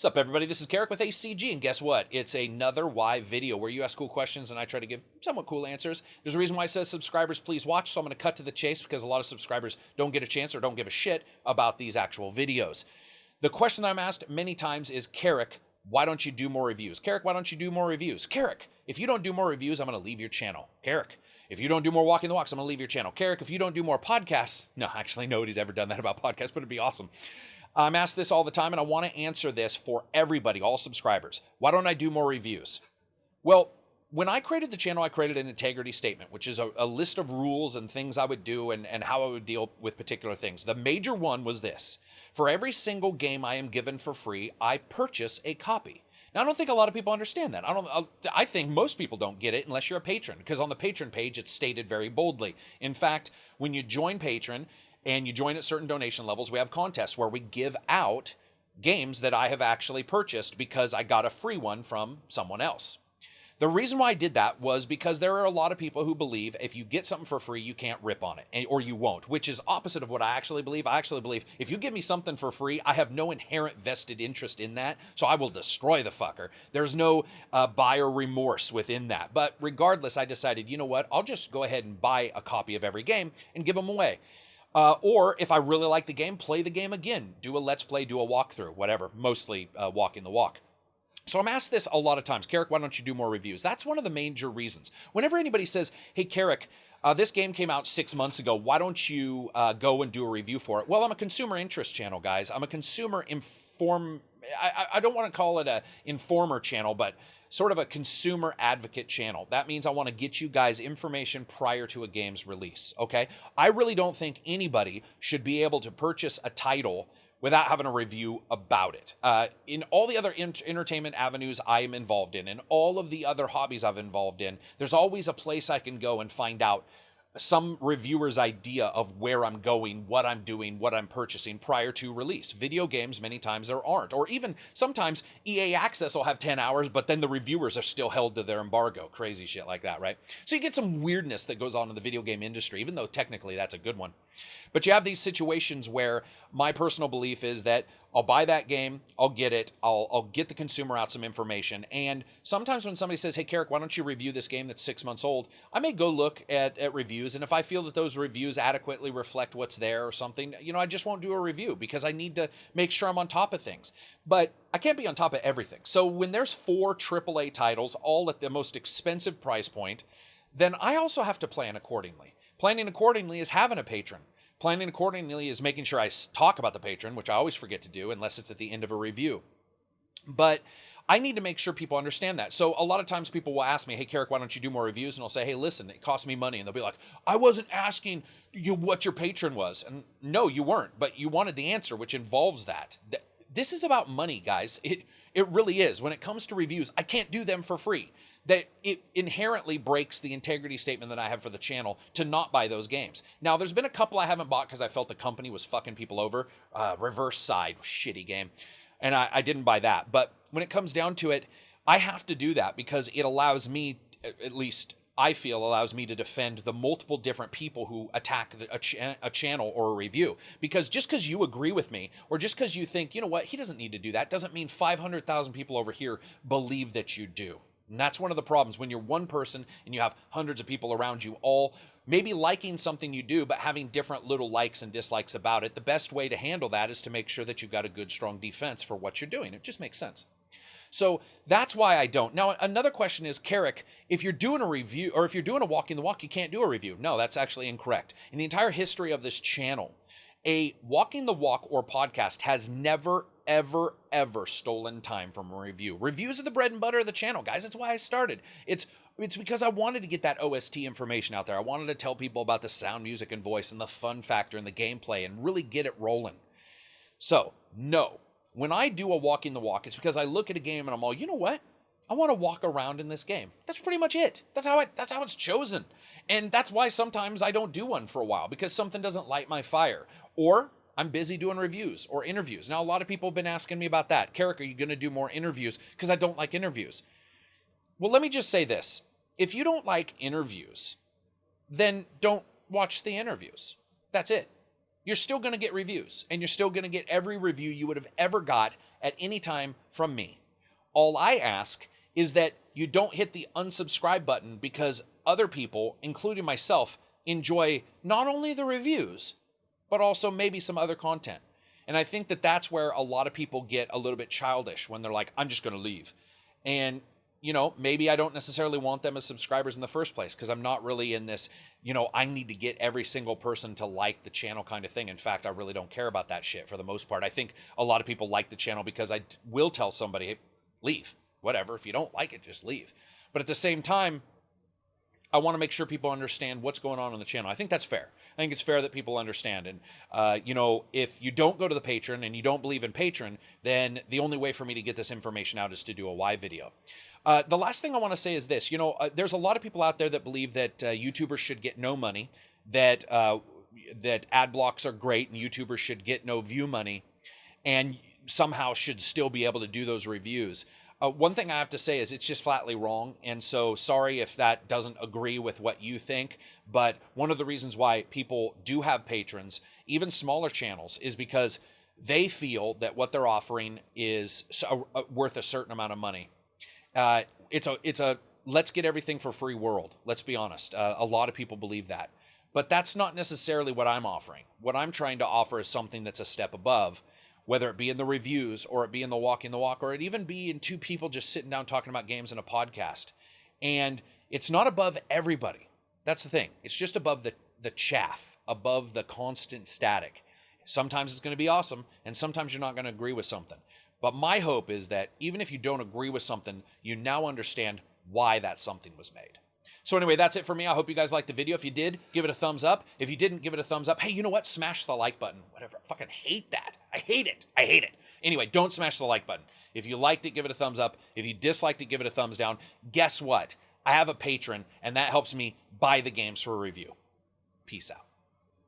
What's up, everybody? This is Karak with ACG, and guess what? It's another why video where you ask cool questions and I try to give somewhat cool answers. There's a reason why it says subscribers please watch, so I'm going to cut to the chase because a lot of subscribers don't get a chance or don't give a shit about these actual videos. The question I'm asked many times is, Karak, why don't you do more reviews? Karak, why don't you do more reviews? Karak, if you don't do more reviews, I'm going to leave your channel. Karak, if you don't do more walking the walks, I'm going to leave your channel. Karak, if you don't do more podcasts, no, actually nobody's ever done that about podcasts, but it'd be awesome. I'm asked this all the time, and I want to answer this for everybody, all subscribers. Why don't I do more reviews? Well, when I created the channel, I created an integrity statement, which is a list of rules and things I would do and how I would deal with particular things. The major one was this. For every single game I am given for free, I purchase a copy. Now, I don't think a lot of people understand that. I think most people don't get it unless you're a patron, because on the patron page, it's stated very boldly. In fact, when you join patron, and you join at certain donation levels, we have contests where we give out games that I have actually purchased because I got a free one from someone else. The reason why I did that was because there are a lot of people who believe if you get something for free, you can't rip on it, or you won't, which is opposite of what I actually believe. I actually believe if you give me something for free, I have no inherent vested interest in that, so I will destroy the fucker. There's no buyer remorse within that. But regardless, I decided, you know what, I'll just go ahead and buy a copy of every game and give them away. Or if I really like the game, play the game again. Do a let's play, do a walkthrough, whatever. Mostly walking the walk. So I'm asked this a lot of times. Karak, why don't you do more reviews? That's one of the major reasons. Whenever anybody says, hey, Karak, this game came out 6 months ago. Why don't you go and do a review for it? Well, I'm a consumer interest channel, guys. I'm a consumer I don't want to call it a informer channel, but sort of a consumer advocate channel. That means I want to get you guys information prior to a game's release, okay? I really don't think anybody should be able to purchase a title without having a review about it. In all the other entertainment avenues I am involved in all of the other hobbies I've involved in, there's always a place I can go and find out some reviewer's idea of where I'm going, what I'm doing, what I'm purchasing prior to release. Video games, many times there aren't. Or even sometimes EA Access will have 10 hours, but then the reviewers are still held to their embargo. Crazy shit like that, right? So you get some weirdness that goes on in the video game industry, even though technically that's a good one. But you have these situations where my personal belief is that I'll buy that game, I'll get it, I'll get the consumer out some information. And sometimes when somebody says, hey, Karak, why don't you review this game that's 6 months old? I may go look at reviews, and if I feel that those reviews adequately reflect what's there or something, you know, I just won't do a review because I need to make sure I'm on top of things. But I can't be on top of everything. So when there's 4 AAA titles, all at the most expensive price point, then I also have to plan accordingly. Planning accordingly is having a patron. Planning accordingly is making sure I talk about the patron, which I always forget to do unless it's at the end of a review. But I need to make sure people understand that. So a lot of times people will ask me, hey, Karak, why don't you do more reviews? And I'll say, hey, listen, it costs me money. And they'll be like, I wasn't asking you what your patron was. And no, you weren't, but you wanted the answer, which involves that. This is about money, guys. It really is. When it comes to reviews, I can't do them for free. That it inherently breaks the integrity statement that I have for the channel to not buy those games. Now, there's been a couple I haven't bought because I felt the company was fucking people over. Reverse Side, shitty game. And I didn't buy that. But when it comes down to it, I have to do that because it allows me, at least I feel, allows me to defend the multiple different people who attack a channel or a review. Because just because you agree with me, or just because you think, you know what, he doesn't need to do that, doesn't mean 500,000 people over here believe that you do. And that's one of the problems when you're one person and you have hundreds of people around you all maybe liking something you do, but having different little likes and dislikes about it. The best way to handle that is to make sure that you've got a good, strong defense for what you're doing. It just makes sense. So that's why I don't. Now, another question is, Karak, if you're doing a review or if you're doing a walking the walk, you can't do a review. No, that's actually incorrect. In the entire history of this channel, a walking the walk or podcast has never, ever stolen time from a review. Reviews are the bread and butter of the channel, guys. That's why I started. It's because I wanted to get that OST information out there. I wanted to tell people about the sound, music, and voice and the fun factor and the gameplay and really get it rolling. So, no. When I do a walking the walk, it's because I look at a game and I'm all, you know what? I want to walk around in this game. That's pretty much it. That's how it's chosen. And that's why sometimes I don't do one for a while, because something doesn't light my fire. Or I'm busy doing reviews or interviews. Now, a lot of people have been asking me about that. Karak, are you going to do more interviews? Because I don't like interviews. Well, let me just say this. If you don't like interviews, then don't watch the interviews. That's it. you're still going to get reviews, and you're still going to get every review you would have ever got at any time from me. All I ask is that you don't hit the unsubscribe button, because other people, including myself, enjoy not only the reviews, but also maybe some other content. And I think that that's where a lot of people get a little bit childish when they're like, I'm just going to leave. And, you know, maybe I don't necessarily want them as subscribers in the first place, because I'm not really in this, you know, I need to get every single person to like the channel kind of thing. In fact, I really don't care about that shit for the most part. I think a lot of people like the channel because I will tell somebody, hey, leave, whatever. If you don't like it, just leave. But at the same time, I want to make sure people understand what's going on the channel. I think that's fair. I think it's fair that people understand. And, you know, if you don't go to the Patreon and you don't believe in Patreon, then the only way for me to get this information out is to do a why video. The last thing I want to say is this. You know, there's a lot of people out there that believe that YouTubers should get no money, that ad blocks are great and YouTubers should get no view money, and somehow should still be able to do those reviews. One thing I have to say is it's just flatly wrong, and so sorry if that doesn't agree with what you think, but one of the reasons why people do have patrons, even smaller channels, is because they feel that what they're offering is worth a certain amount of money. It's a let's get everything for free world, let's be honest. A lot of people believe that, but that's not necessarily what I'm offering. What I'm trying to offer is something that's a step above, whether it be in the reviews or it be in the walking the walk, or it even be in two people just sitting down talking about games in a podcast. And it's not above everybody. That's the thing. It's just above the chaff, above the constant static. Sometimes it's going to be awesome, and sometimes you're not going to agree with something. But my hope is that even if you don't agree with something, you now understand why that something was made. So anyway, that's it for me. I hope you guys liked the video. If you did, give it a thumbs up. If you didn't, give it a thumbs up. Hey, you know what? Smash the like button. Whatever. I fucking hate that. I hate it. I hate it. Anyway, don't smash the like button. If you liked it, give it a thumbs up. If you disliked it, give it a thumbs down. Guess what? I have a patron, and that helps me buy the games for a review. Peace out.